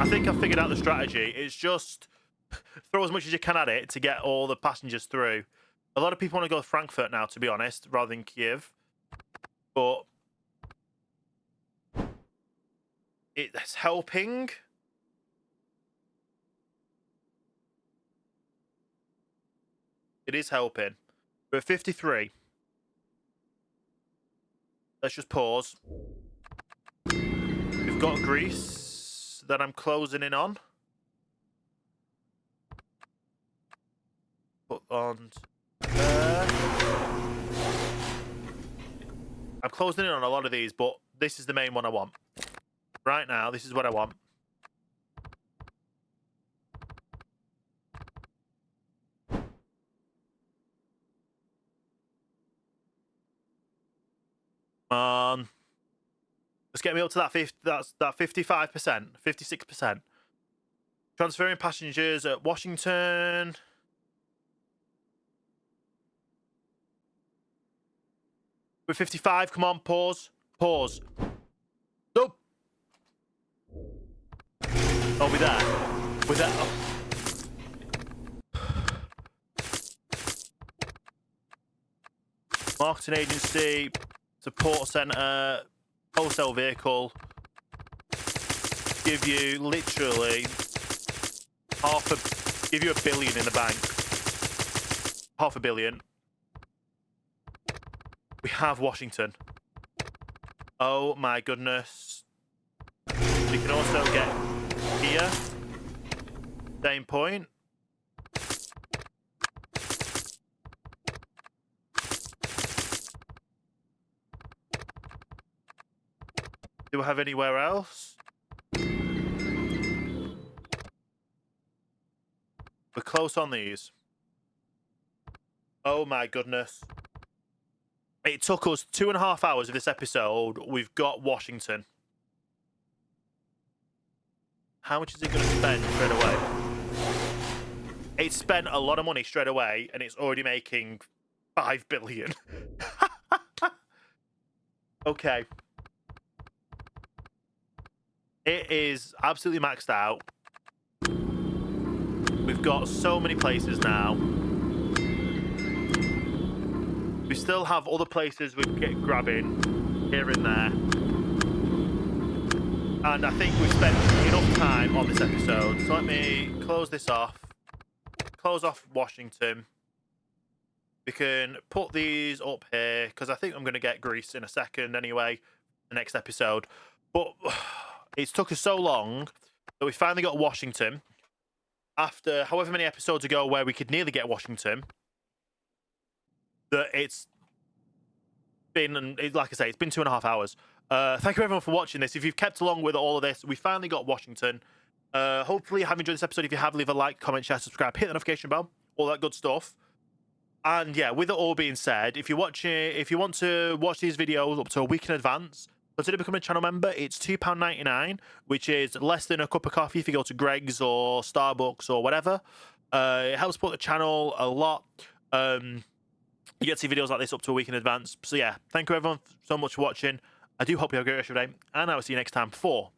I think I've figured out the strategy. It's just throw as much as you can at it to get all the passengers through. A lot of people want to go to Frankfurt now, to be honest, rather than Kiev. But it's helping. It is helping. We're at 53. Let's just pause. We've got Greece that I'm closing in on. Put on there. I'm closing in on a lot of these, but this is the main one I want. Right now, this is what I want. Let's get me up to that 55%, 56%. Transferring passengers at Washington. We're 55. Come on, pause. Pause. Nope. Oh, we're there. We're there. Oh. Marketing agency, support center, wholesale vehicle. Give you literally give you $1 billion in the bank. $500 million. We have Washington. Oh my goodness. We can also get here. Same point. Do we have anywhere else? We're close on these. Oh my goodness. It took us 2.5 hours of this episode. We've got Washington. How much is it going to spend straight away? It spent a lot of money straight away, and it's already making 5 billion. Okay. It is absolutely maxed out. We've got so many places now. We still have other places we can get grabbing here and there. And I think we've spent enough time on this episode. So let me close this off. Close off Washington. We can put these up here because I think I'm going to get Greece in a second anyway, the next episode. But it's took us so long that we finally got Washington after however many episodes ago where we could nearly get Washington. That it's been, like I say, it's been 2.5 hours. Thank you everyone for watching this. If you've kept along with all of this, we finally got Washington. Hopefully you have enjoyed this episode. If you have, leave a like, comment, share, subscribe, hit the notification bell, all that good stuff. And yeah, with it all being said, if you want to watch these videos up to a week in advance, consider becoming a channel member. It's £2.99, which is less than a cup of coffee if you go to Greg's or Starbucks or whatever. It helps support the channel a lot. You get to see videos like this up to a week in advance. So yeah, thank you everyone so much for watching. I do hope you have a great rest of your day, and I will see you next time for